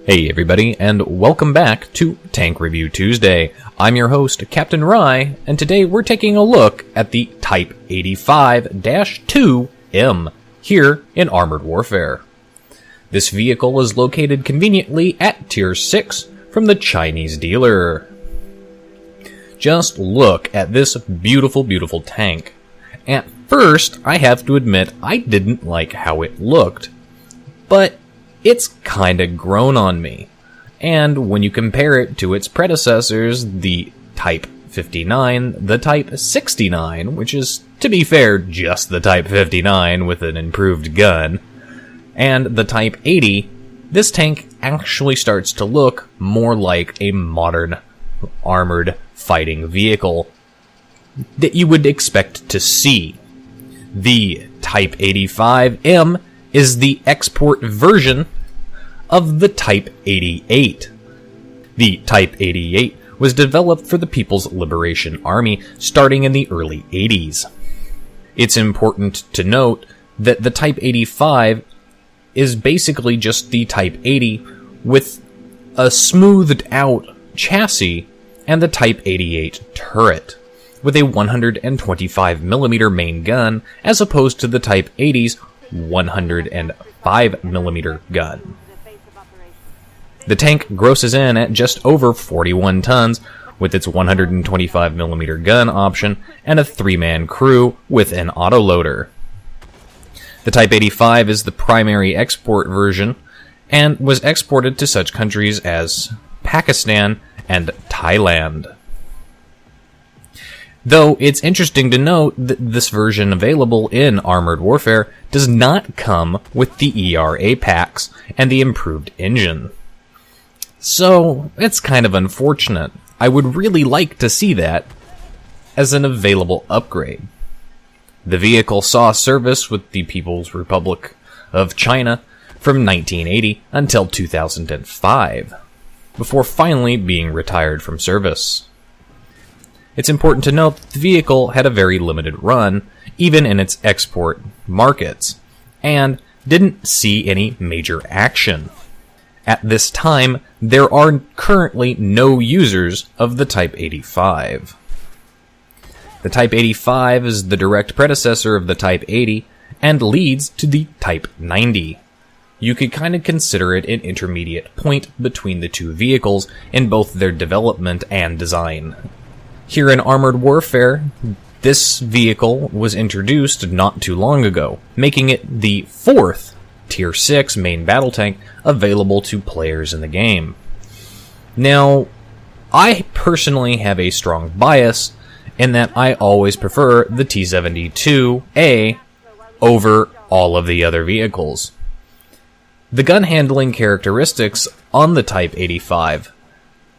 Hey everybody, and welcome back to Tank Review Tuesday. I'm your host, Captain Rye, and today we're taking a look at the Type 85-2M here in Armored Warfare. This vehicle is located conveniently at Tier 6 from the Chinese dealer. Just look at this beautiful, beautiful tank. At first, I have to admit I didn't like how it looked, but it's kinda grown on me. And when you compare it to its predecessors, the Type 59, the Type 69, which is, to be fair, just the Type 59 with an improved gun, and the Type 80, this tank actually starts to look more like a modern armored fighting vehicle that you would expect to see. The Type 85M is the export version of the Type 88. The Type 88 was developed for the People's Liberation Army starting in the early 80s. It's important to note that the Type 85 is basically just the Type 80 with a smoothed out chassis and the Type 88 turret, with a 125mm main gun as opposed to the Type 80's 105mm gun. The tank grosses in at just over 41 tons with its 125mm gun option and a 3-man crew with an autoloader. The Type 85 is the primary export version and was exported to such countries as Pakistan and Thailand. Though it's interesting to note that this version available in Armored Warfare does not come with the ERA packs and the improved engine. So, it's kind of unfortunate. I would really like to see that as an available upgrade. The vehicle saw service with the People's Republic of China from 1980 until 2005, before finally being retired from service. It's important to note that the vehicle had a very limited run, even in its export markets, and didn't see any major action. At this time, there are currently no users of the Type 85. The Type 85 is the direct predecessor of the Type 80 and leads to the Type 90. You could kind of consider it an intermediate point between the two vehicles in both their development and design. Here in Armored Warfare, this vehicle was introduced not too long ago, making it the 4th Tier 6 main battle tank available to players in the game. Now, I personally have a strong bias in that I always prefer the T-72A over all of the other vehicles. The gun handling characteristics on the Type 85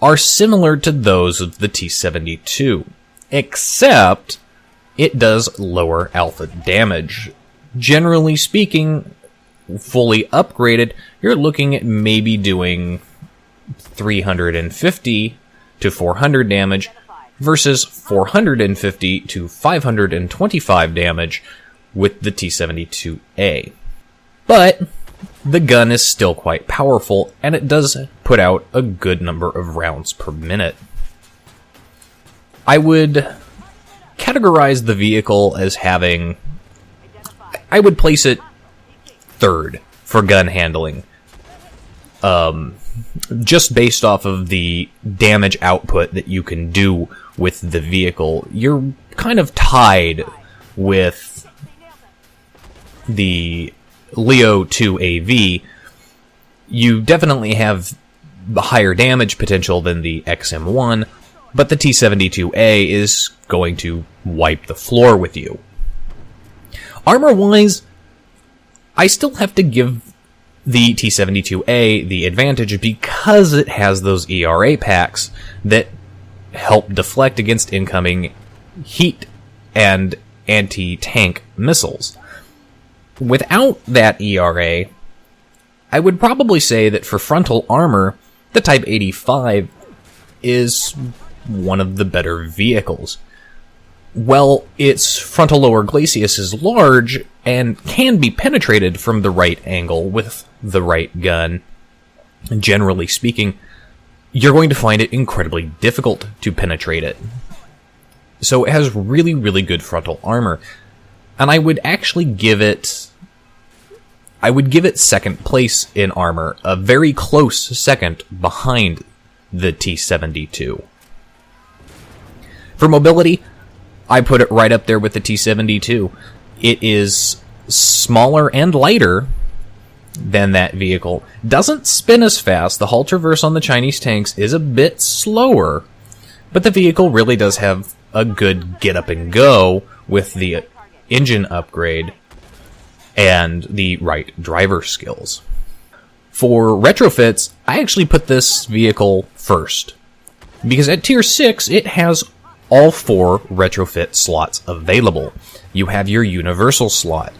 are similar to those of the T-72, except it does lower alpha damage. Generally speaking, fully upgraded, you're looking at maybe doing 350 to 400 damage versus 450 to 525 damage with the T-72A. But the gun is still quite powerful, and it does put out a good number of rounds per minute. I would categorize the vehicle as having... I would place it third for gun handling. Just based off of the damage output that you can do with the vehicle, you're kind of tied with the Leo 2 AV. You definitely have higher damage potential than the XM1, but the T-72A is going to wipe the floor with you. Armor-wise, I still have to give the T-72A the advantage because it has those ERA packs that help deflect against incoming heat and anti-tank missiles. Without that ERA, I would probably say that for frontal armor, the Type 85 is one of the better vehicles. Well, its frontal lower glacis is large and can be penetrated from the right angle with the right gun. generally speaking, you're going to find it incredibly difficult to penetrate it. So it has really, really good frontal armor. And I would actually give it second place in armor, a very close second behind the T-72. For mobility, I put it right up there with the T-72. It is smaller and lighter than that vehicle. Doesn't spin as fast. The hull traverse on the Chinese tanks is a bit slower, but the vehicle really does have a good get up and go with the engine upgrade and the right driver skills. For retrofits, I actually put this vehicle first, because at tier 6 it has all 4 retrofit slots available. You have your universal slot,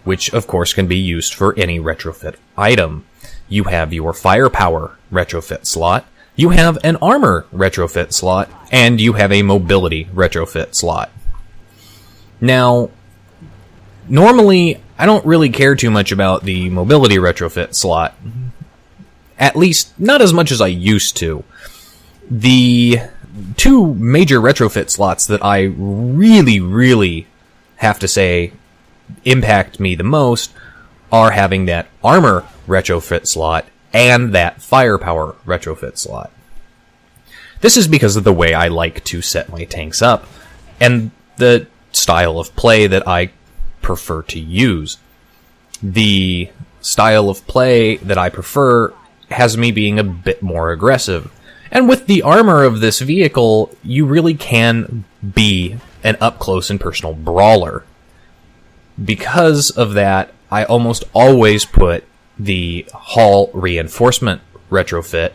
which of course can be used for any retrofit item. You have your firepower retrofit slot, you have an armor retrofit slot, and you have a mobility retrofit slot. Now, normally, I don't really care too much about the mobility retrofit slot. At least, not as much as I used to. The 2 major retrofit slots that I really, really have to say impact me the most are having that armor retrofit slot and that firepower retrofit slot. This is because of the way I like to set my tanks up, and the style of play that I prefer to use. The style of play that I prefer has me being a bit more aggressive. And with the armor of this vehicle, you really can be an up-close and personal brawler. Because of that, I almost always put the hull reinforcement retrofit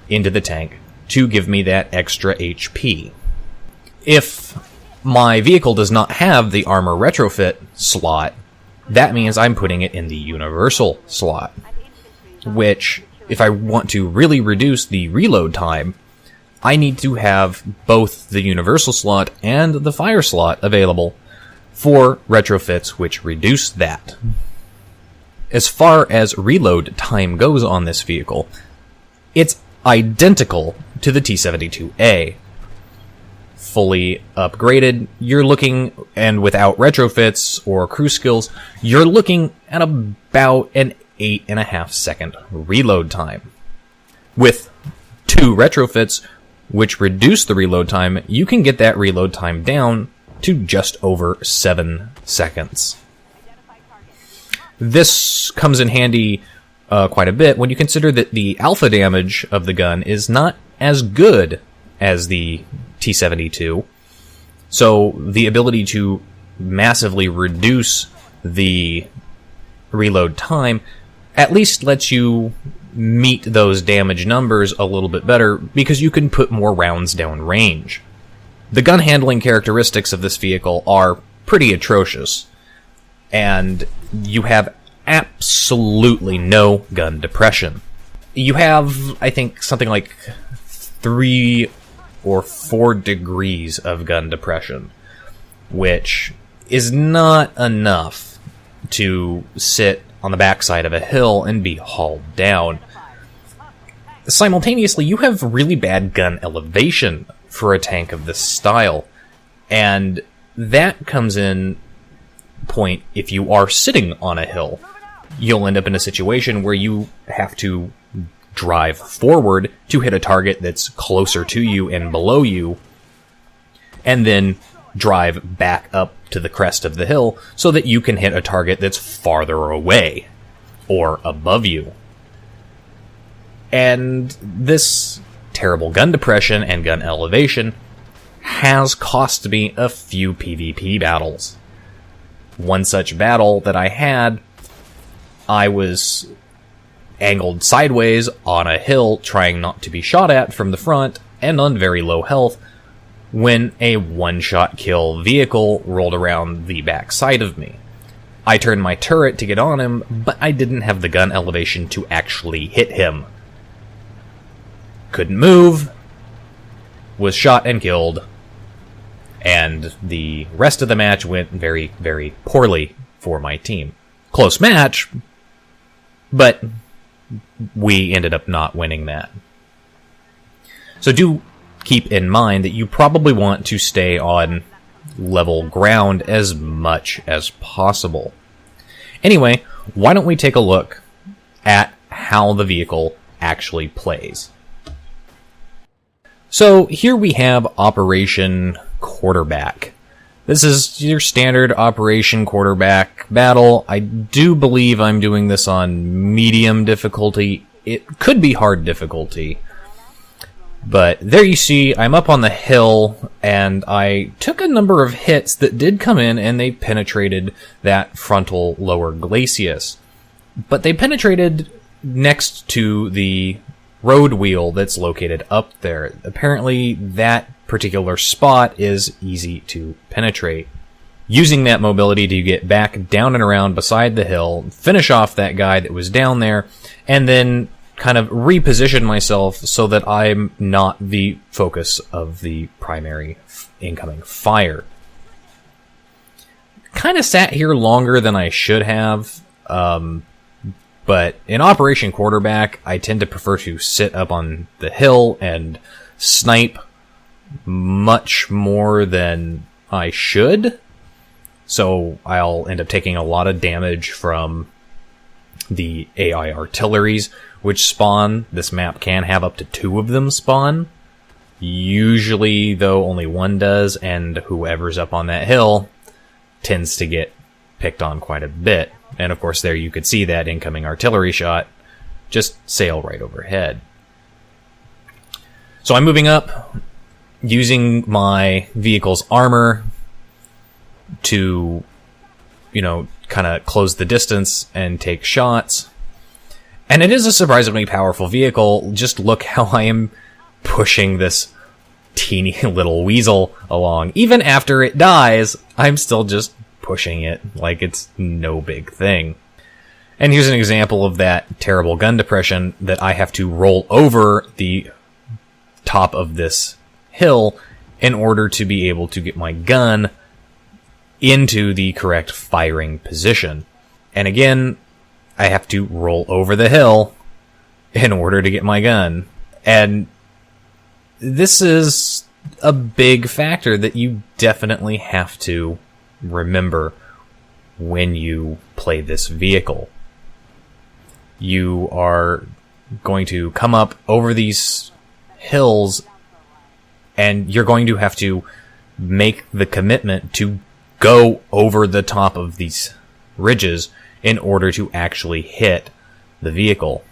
into the tank to give me that extra HP. If my vehicle does not have the armor retrofit slot, that means I'm putting it in the universal slot, which, if I want to really reduce the reload time, I need to have both the universal slot and the fire slot available for retrofits which reduce that. As far as reload time goes on this vehicle, it's identical to the T-72A. Fully upgraded, you're looking, and without retrofits or crew skills, you're looking at about an 8.5 second reload time. With 2 retrofits, which reduce the reload time, you can get that reload time down to just over 7 seconds. This comes in handy quite a bit when you consider that the alpha damage of the gun is not as good as the T-72, so the ability to massively reduce the reload time at least lets you meet those damage numbers a little bit better because you can put more rounds down range. The gun handling characteristics of this vehicle are pretty atrocious, and you have absolutely no gun depression. You have, I think, something like 3 or 4 degrees of gun depression, which is not enough to sit on the backside of a hill and be hauled down. Simultaneously, you have really bad gun elevation for a tank of this style, and that comes in point if you are sitting on a hill. You'll end up in a situation where you have to drive forward to hit a target that's closer to you and below you, and then drive back up to the crest of the hill so that you can hit a target that's farther away or above you. And this terrible gun depression and gun elevation has cost me a few PvP battles. One such battle that I had, I was angled sideways on a hill trying not to be shot at from the front and on very low health when a one-shot kill vehicle rolled around the back side of me. I turned my turret to get on him, but I didn't have the gun elevation to actually hit him. Couldn't move, was shot and killed, and the rest of the match went very, very poorly for my team. Close match, but we ended up not winning that. So do keep in mind that you probably want to stay on level ground as much as possible. Anyway, why don't we take a look at how the vehicle actually plays. So here we have Operation Quarterback. This is your standard Operation Quarterback battle. I do believe I'm doing this on medium difficulty. It could be hard difficulty. But there you see, I'm up on the hill, and I took a number of hits that did come in, and they penetrated that frontal lower glacis. But they penetrated next to the road wheel that's located up there. Apparently, that particular spot is easy to penetrate. Using that mobility to get back down and around beside the hill, finish off that guy that was down there, and then kind of reposition myself so that I'm not the focus of the primary incoming fire. Kind of sat here longer than I should have, but in Operation Quarterback, I tend to prefer to sit up on the hill and snipe much more than I should. So I'll end up taking a lot of damage from the AI artilleries, which spawn. This map can have up to 2 of them spawn. Usually, though, only 1 does, and whoever's up on that hill tends to get picked on quite a bit. And of course, there you could see that incoming artillery shot just sail right overhead. So I'm moving up, using my vehicle's armor to, kind of close the distance and take shots. And it is a surprisingly powerful vehicle. Just look how I am pushing this teeny little weasel along. Even after it dies, I'm still just pushing it like it's no big thing. And here's an example of that terrible gun depression that I have to roll over the top of this hill in order to be able to get my gun into the correct firing position. And again, I have to roll over the hill in order to get my gun. And this is a big factor that you definitely have to remember when you play this vehicle. You are going to come up over these hills, and you're going to have to make the commitment to go over the top of these ridges in order to actually hit the vehicle.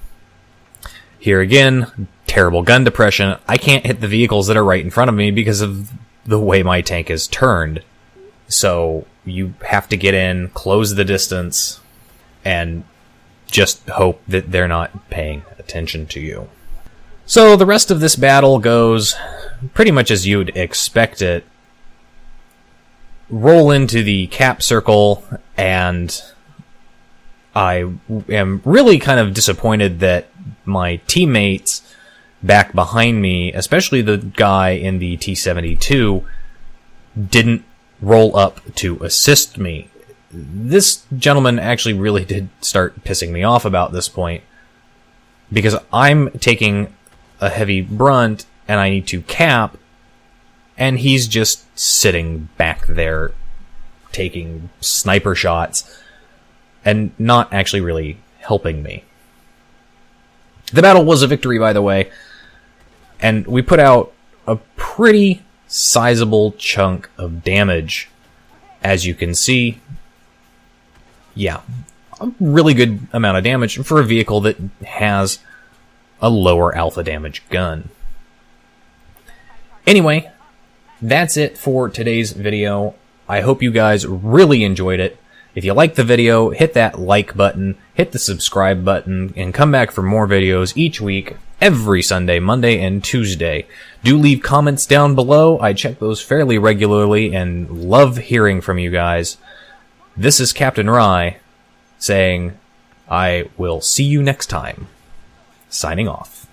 Here again, terrible gun depression. I can't hit the vehicles that are right in front of me because of the way my tank is turned. So you have to get in, close the distance, and just hope that they're not paying attention to you. So the rest of this battle goes pretty much as you'd expect it. Roll into the cap circle, and I am really kind of disappointed that my teammates back behind me, especially the guy in the T-72, didn't roll up to assist me. This gentleman actually really did start pissing me off about this point, because I'm taking a heavy brunt and I need to cap, and he's just sitting back there taking sniper shots and not actually really helping me. The battle was a victory, by the way, and we put out a pretty sizable chunk of damage. As you can see, yeah, a really good amount of damage for a vehicle that has a lower alpha damage gun. Anyway, that's it for today's video. I hope you guys really enjoyed it. If you liked the video, hit that like button, hit the subscribe button, and come back for more videos each week, every Sunday, Monday, and Tuesday. Do leave comments down below. I check those fairly regularly and love hearing from you guys. This is Captain Rye saying, I will see you next time. Signing off.